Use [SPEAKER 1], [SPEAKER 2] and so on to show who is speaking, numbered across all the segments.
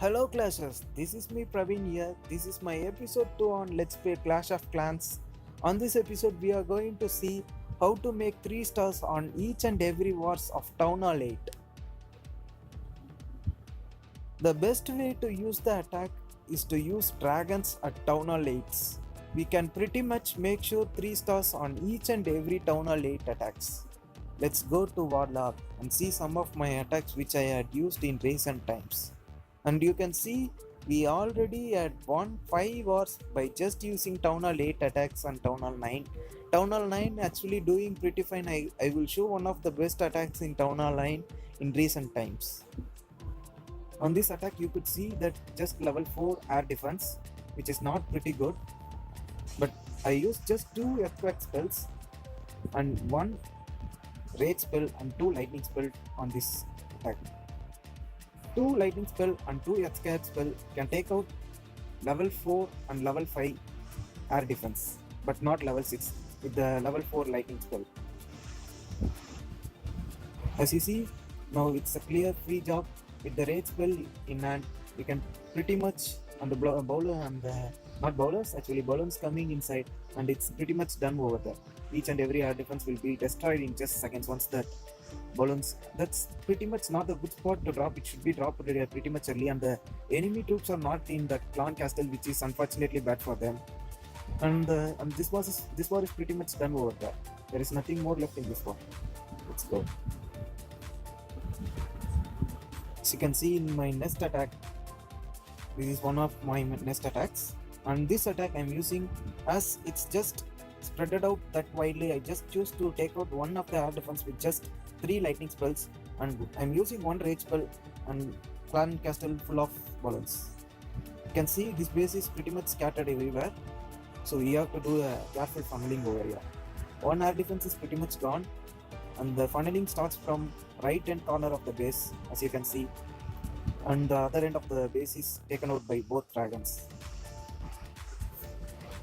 [SPEAKER 1] Hello Clashers, this is me Praveen here. This is my episode 2 on Let's Play Clash of Clans. On this episode we are going to see how to make 3 stars on each and every wars of Town Hall 8. The best way to use the attack is to use dragons at Town Hall 8s. We can pretty much make sure 3 stars on each and every Town Hall 8 attacks. Let's go to Warlock and see some of my attacks which I had used in recent times. And you can see we already had won 5 wars by just using Town Hall 8 attacks on Town Hall 9. Town Hall 9 actually doing pretty fine. I will show one of the best attacks in Town Hall 9 in recent times. On this attack you could see that just level 4 air defense, which is not pretty good. But I used just 2 earthquake spells and 1 rage spell and 2 lightning spell on this attack. 2 lightning spell and 2 earthquake spell can take out level 4 and level 5 air defense, but not level 6 with the level 4 lightning spell. As you see, now it's a clear free job. With the rage spell in hand, you can pretty much on the bowler and not bowlers, actually balloons coming inside, and it's pretty much done over there. Each and every air defense will be destroyed in just seconds once that balloons. That's pretty much not a good spot to drop. It should be dropped pretty much early, and the enemy troops are not in the clan castle, which is unfortunately bad for them. And this war is pretty much done over there. There is nothing more left in this war. Let's go. As you can see in my nest attack, this is one of my nest attacks, and this attack I'm using, as it's just spreaded out that widely, I just choose to take out one of the air defense with just 3 lightning spells, and I'm using 1 rage spell and clan castle full of balloons. You can see this base is pretty much scattered everywhere, so we have to do a careful funneling over here. 1 air defense is pretty much gone, and the funneling starts from right hand corner of the base, as you can see, and the other end of the base is taken out by both dragons.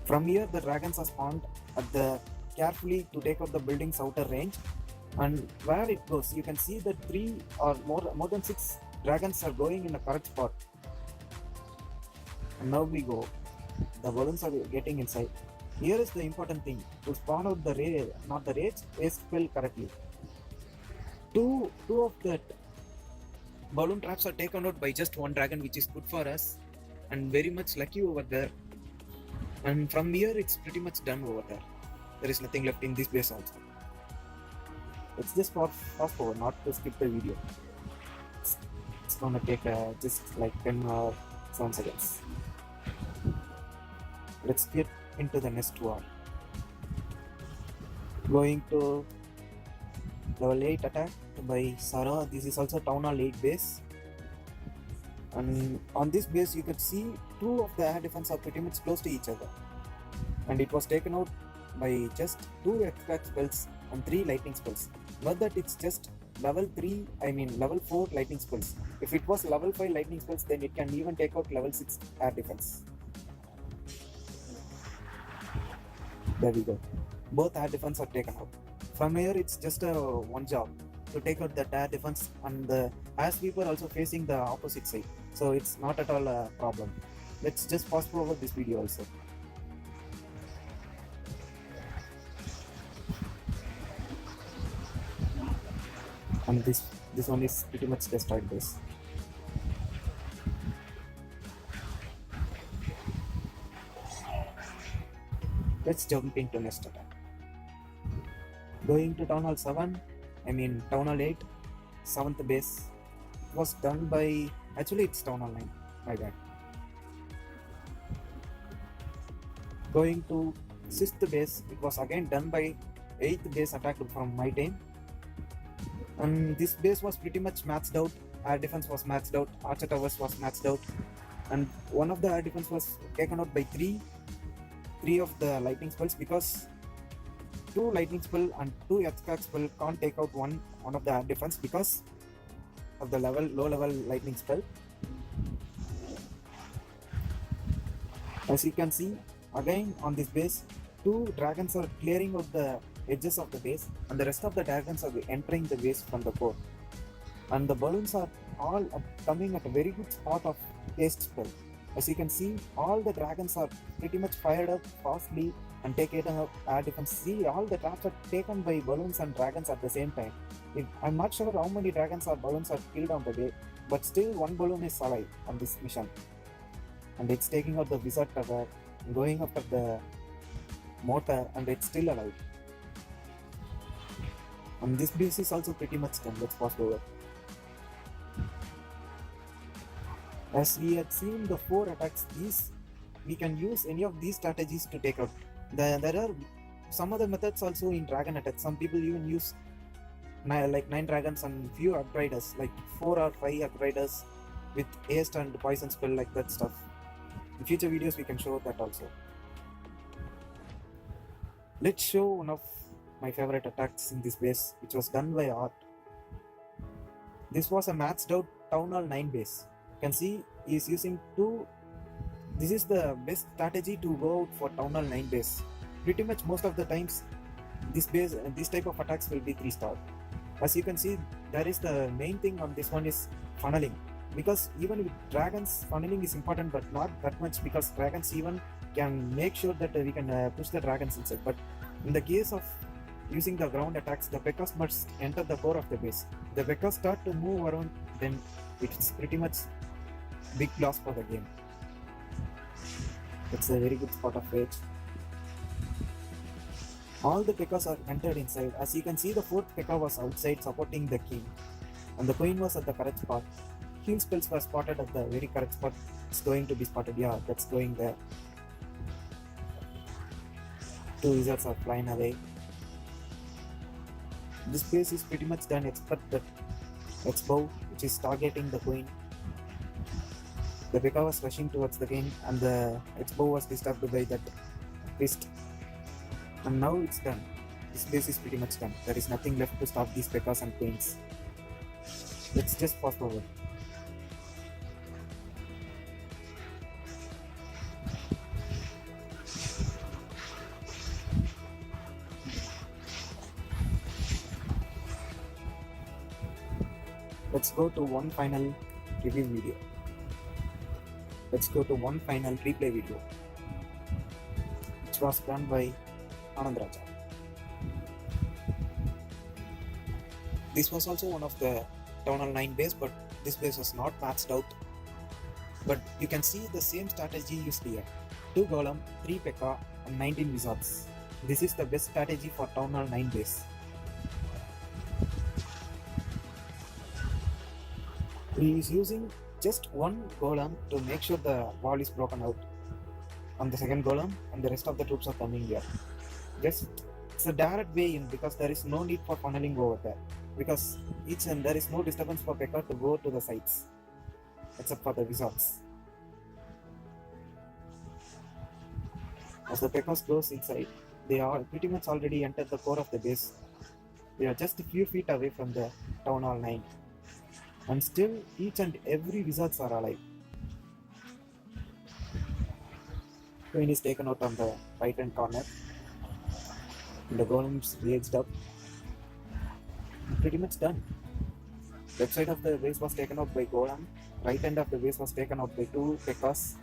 [SPEAKER 1] From here the dragons are spawned at the carefully to take out the building's outer range, and where it goes you can see that 3 or more than 6 dragons are going in the correct spot. And now we go, the balloons are getting inside. Here is the important thing, to spawn out the rage, not the rage spell correctly. Two of that balloon traps are taken out by just 1 dragon, which is good for us and very much lucky over there. And from here it's pretty much done over there. There is nothing left in this base also. Let's just fast forward, not to skip the video. It's gonna take just like 10 or 7 seconds. Let's get into the next war. Going to level 8 attack by Sarah. This is also Town Hall 8 base, and on this base you can see 2 of the air defense are pretty much close to each other, and it was taken out by just 2 earthquake spells and 3 lightning spells. Not that it's just level 4 lightning spells. If it was level 5 lightning spells, then it can even take out level 6 air defense. There we go. Both air defense are taken out. From here it's just a one job to take out that air defense, and the air sweeper also facing the opposite side, so it's not at all a problem. Let's just fast forward this video also. And this one is pretty much destroyed base. Let's jump into next attack. Going to Town Hall 7, Town Hall 8, 7th base. It was done by, actually it's Town Hall 9, my bad. Going to 6th base, it was again done by 8th base attack from my team. And this base was pretty much matched out. Air defense was matched out, archer towers was matched out, and one of the air defense was taken out by 3 of the lightning spells, because 2 lightning spell and 2 earthquake spell can't take out one of the air defense because of the low level lightning spell. As you can see, again on this base 2 dragons are clearing out the edges of the base, and the rest of the dragons are entering the base from the core. And the balloons are coming at a very good spot of haste spell. As you can see, all the dragons are pretty much fired up fastly and taken up air defense. See, all the traps are taken by balloons and dragons at the same time. I'm not sure how many dragons or balloons are killed on the way, but still one balloon is alive on this mission. And it's taking out the wizard tower, going after the mortar, and it's still alive. And this base is also pretty much done. Let's pass over. As we had seen the 4 attacks, we can use any of these strategies to take out. There are some other methods also in dragon attacks. Some people even use 9 dragons and few upgraders, like 4 or 5 upgraders with haste and poison spell, like that stuff. In future videos we can show that also. Let's show one of my favorite attacks in this base, which was done by Art. This was a maxed out Town Hall 9 base. You can see he is using 2. This is the best strategy to go out for Town Hall 9 base. Pretty much most of the times this type of attacks will be 3-star. As you can see, there is the main thing on this one is funneling. Because even with dragons, funneling is important, but not that much, because dragons even can make sure that we can push the dragons inside. But in the case of using the ground attacks, the P.E.K.K.A.s must enter the core of the base. The P.E.K.K.A.s start to move around, then it's pretty much big loss for the game. It's a very good spot of rage. All the P.E.K.K.A.s are entered inside. As you can see, the 4th P.E.K.K.A. was outside supporting the king, and the queen was at the correct spot. Heal spells were spotted at the very correct spot. It's going to be spotted. Yeah, that's going there. 2 wizards are flying away. This base is pretty much done except that X-bow, which is targeting the queen. The P.E.K.K.A. was rushing towards the king, and the X-bow was disturbed by that fist. And now it's done. This base is pretty much done. There is nothing left to stop these P.E.K.K.A.s and queens. Let's just fast forward. Let's go to one final review video. Let's go to one final replay video, which was done by Anand Raja. This was also one of the Town Hall 9 base, but this base was not maxed out. But you can see the same strategy used here. 2 golem, 3 P.E.K.K.A. and 19 wizards. This is the best strategy for Town Hall 9 base. He is using just 1 golem to make sure the wall is broken out on the 2nd golem, and the rest of the troops are coming here. It's a direct way in, because there is no need for funneling over there, because there is no disturbance for P.E.K.K.A. to go to the sides except for the wizards. As the P.E.K.K.A.s goes inside, they are pretty much already entered the core of the base. They are just a few feet away from the Town Hall 9. And still, each and every wizards are alive. Queen is taken out on the right hand corner. And the golems raged up. Pretty much done. Left side of the base was taken out by golem. Right end of the base was taken out by 2 P.E.K.K.A.s.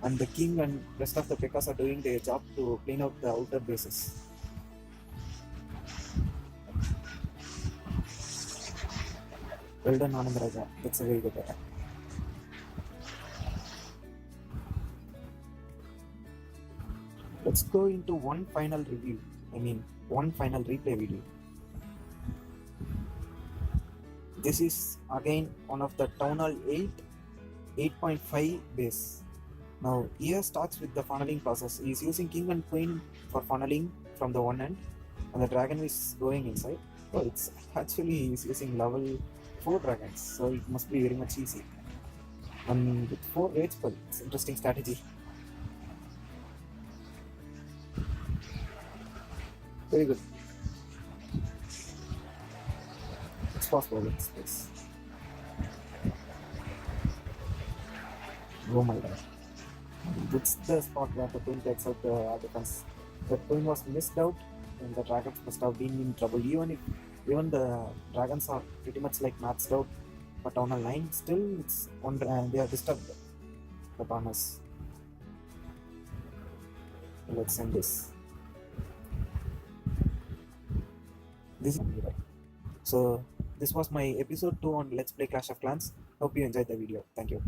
[SPEAKER 1] And the king and rest of the P.E.K.K.A.s are doing their job to clean out the outer bases. Well done, Anand Raja. That's a very good attack. Let's go into one final review. One final replay video. This is again one of the Town Hall 8 8.5 base. Now here starts with the funneling process. He is using king and queen for funneling from the one end, and the dragon is going inside. Oh, it's actually he is using level 4 dragons, so it must be very much easy. And with 4 rage spell, it's interesting strategy. Very good. Let's fast forward this place. Oh my god. It's the spot where the queen takes out the defense. The queen was missed out, and the dragons must have been in trouble. Even the dragons are pretty much like maxed out, But on a 9 still it's on, they are disturbed the partners. Let's end this. This is so this was my episode 2 on Let's Play Clash of Clans. Hope you enjoyed the video. Thank you.